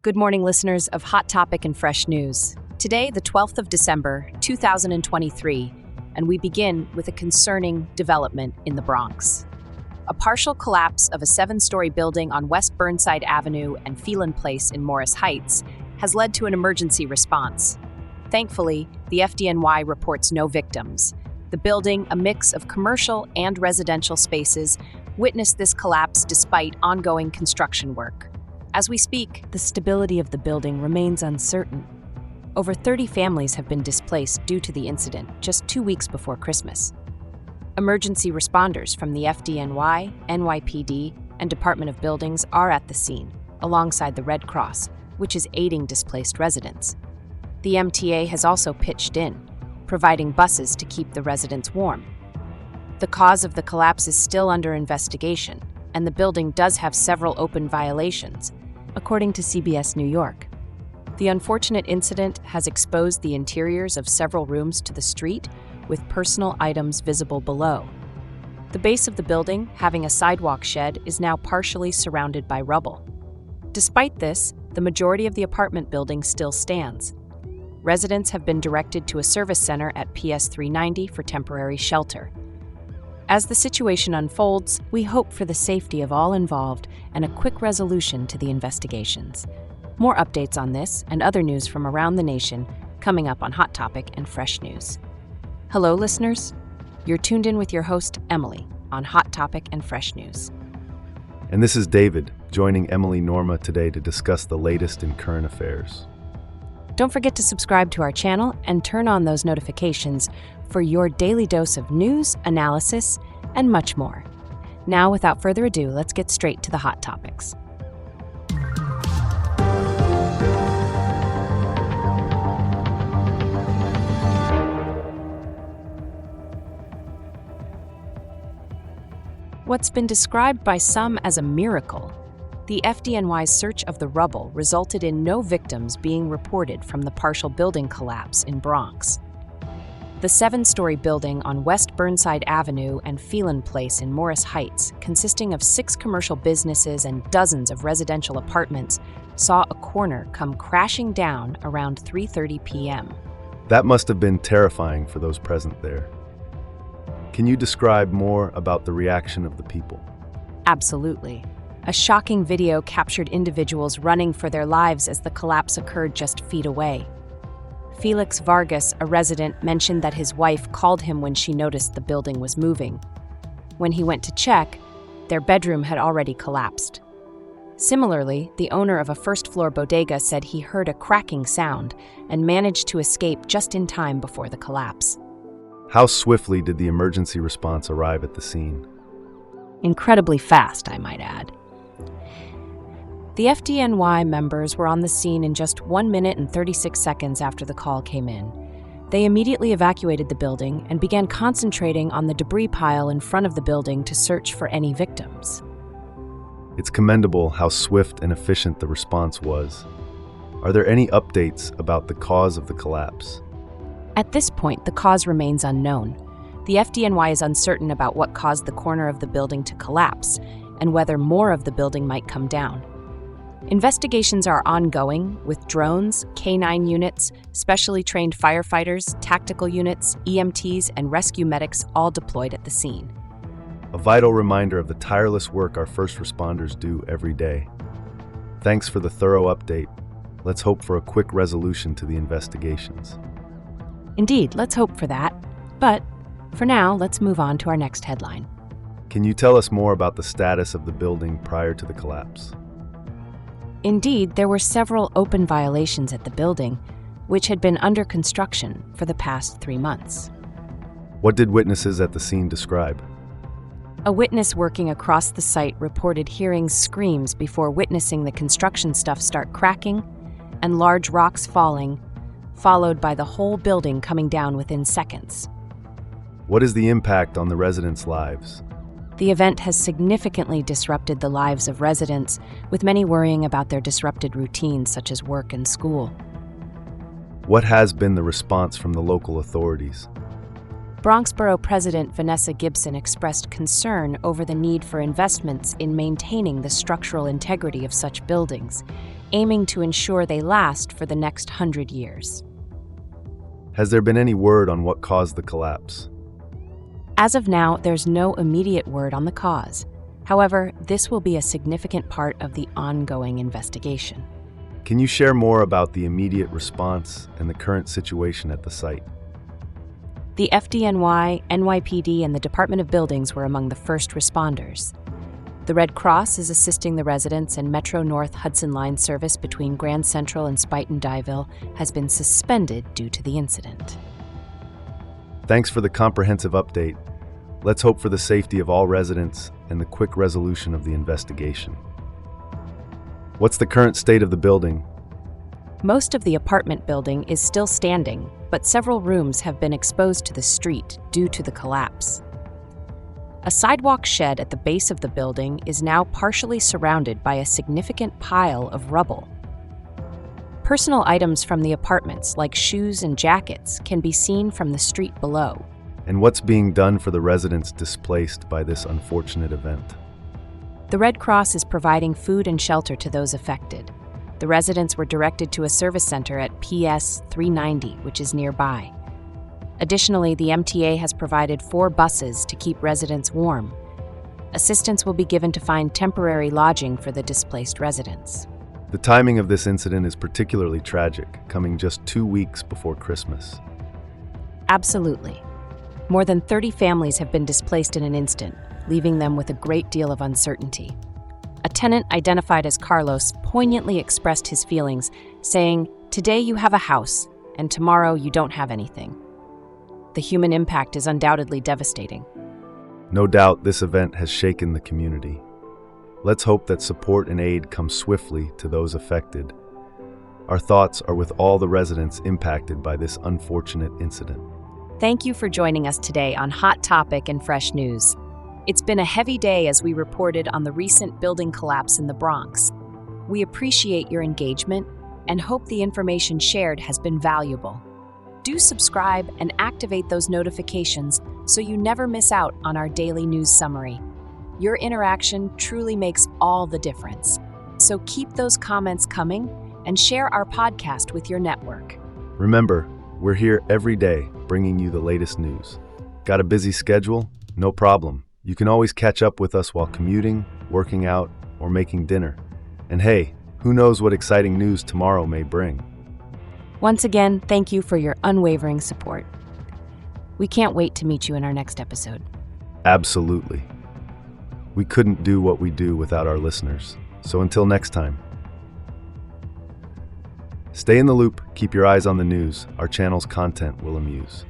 Good morning, listeners of Hot Topic and Fresh News. Today, the 12th of December, 2023, and we begin with a concerning development in the Bronx. A partial collapse of a 7-story building on West Burnside Avenue and Phelan Place in Morris Heights has led to an emergency response. Thankfully, the Fdny reports no victims. The building, a mix of commercial and residential spaces, witnessed this collapse despite ongoing construction work. As we speak, the stability of the building remains uncertain. Over 30 families have been displaced due to the incident just 2 weeks before Christmas. Emergency responders from the Fdny, NYPD, and Department of Buildings are at the scene, alongside the Red Cross, which is aiding displaced residents. The MTA has also pitched in, providing buses to keep the residents warm. The cause of the collapse is still under investigation, and the building does have several open violations, according to CBS New York. The unfortunate incident has exposed the interiors of several rooms to the street, with personal items visible below. The base of the building, having a sidewalk shed, is now partially surrounded by rubble. Despite this, the majority of the apartment building still stands. Residents have been directed to a service center at PS 390 for temporary shelter. As the situation unfolds, we hope for the safety of all involved and a quick resolution to the investigations. More updates on this and other news from around the nation coming up on Hot Topic and Fresh News. Hello, listeners. You're tuned in with your host, Emily, on Hot Topic and Fresh News. And this is David, joining Emily Norma today to discuss the latest in current affairs. Don't forget to subscribe to our channel and turn on those notifications for your daily dose of news, analysis, and much more. Now, without further ado, let's get straight to the hot topics. What's been described by some as a miracle, the Fdny's search of the rubble resulted in no victims being reported from the partial building collapse in Bronx. The 7-story building on West Burnside Avenue and Phelan Place in Morris Heights, consisting of 6 commercial businesses and dozens of residential apartments, saw a corner come crashing down around 3:30 p.m. That must have been terrifying for those present there. Can you describe more about the reaction of the people? Absolutely. A shocking video captured individuals running for their lives as the collapse occurred just feet away. Felix Vargas, a resident, mentioned that his wife called him when she noticed the building was moving. When he went to check, their bedroom had already collapsed. Similarly, the owner of a first-floor bodega said he heard a cracking sound and managed to escape just in time before the collapse. How swiftly did the emergency response arrive at the scene? Incredibly fast, I might add. The Fdny members were on the scene in just 1 minute and 36 seconds after the call came in. They immediately evacuated the building and began concentrating on the debris pile in front of the building to search for any victims. It's commendable how swift and efficient the response was. Are there any updates about the cause of the collapse? At this point, the cause remains unknown. The Fdny is uncertain about what caused the corner of the building to collapse and whether more of the building might come down. Investigations are ongoing, with drones, K9 units, specially trained firefighters, tactical units, EMTs, and rescue medics all deployed at the scene. A vital reminder of the tireless work our first responders do every day. Thanks for the thorough update. Let's hope for a quick resolution to the investigations. Indeed, let's hope for that. But for now, let's move on to our next headline. Can you tell us more about the status of the building prior to the collapse? Indeed, there were several open violations at the building, which had been under construction for the past 3 months. What did witnesses at the scene describe? A witness working across the site reported hearing screams before witnessing the construction stuff start cracking and large rocks falling, followed by the whole building coming down within seconds. What is the impact on the residents' lives? The event has significantly disrupted the lives of residents, with many worrying about their disrupted routines such as work and school. What has been the response from the local authorities? Bronx Borough President Vanessa Gibson expressed concern over the need for investments in maintaining the structural integrity of such buildings aiming to ensure they last for the next 100 years. Has there been any word on what caused the collapse? As of now, there's no immediate word on the cause. However, this will be a significant part of the ongoing investigation. Can you share more about the immediate response and the current situation at the site? The Fdny, NYPD, and the Department of Buildings were among the first responders. The Red Cross is assisting the residents, and Metro North Hudson Line service between Grand Central and Spuyten-Duyvil has been suspended due to the incident. Thanks for the comprehensive update. Let's hope for the safety of all residents and the quick resolution of the investigation. What's the current state of the building? Most of the apartment building is still standing, but several rooms have been exposed to the street due to the collapse. A sidewalk shed at the base of the building is now partially surrounded by a significant pile of rubble. Personal items from the apartments, like shoes and jackets, can be seen from the street below. And what's being done for the residents displaced by this unfortunate event? The Red Cross is providing food and shelter to those affected. The residents were directed to a service center at PS 390, which is nearby. Additionally, the MTA has provided 4 buses to keep residents warm. Assistance will be given to find temporary lodging for the displaced residents. The timing of this incident is particularly tragic, coming just 2 weeks before Christmas. Absolutely. More than 30 families have been displaced in an instant, leaving them with a great deal of uncertainty. A tenant identified as Carlos poignantly expressed his feelings, saying, "Today you have a house, and tomorrow you don't have anything." The human impact is undoubtedly devastating. No doubt this event has shaken the community. Let's hope that support and aid come swiftly to those affected. Our thoughts are with all the residents impacted by this unfortunate incident. Thank you for joining us today on Hot Topic and Fresh News. It's been a heavy day as we reported on the recent building collapse in the Bronx. We appreciate your engagement and hope the information shared has been valuable. Do subscribe and activate those notifications so you never miss out on our daily news summary. Your interaction truly makes all the difference. So keep those comments coming and share our podcast with your network. Remember, we're here every day bringing you the latest news. Got a busy schedule? No problem. You can always catch up with us while commuting, working out, or making dinner. And hey, who knows what exciting news tomorrow may bring? Once again, thank you for your unwavering support. We can't wait to meet you in our next episode. Absolutely. We couldn't do what we do without our listeners. So until next time. Stay in the loop, keep your eyes on the news. Our channel's content will amuse.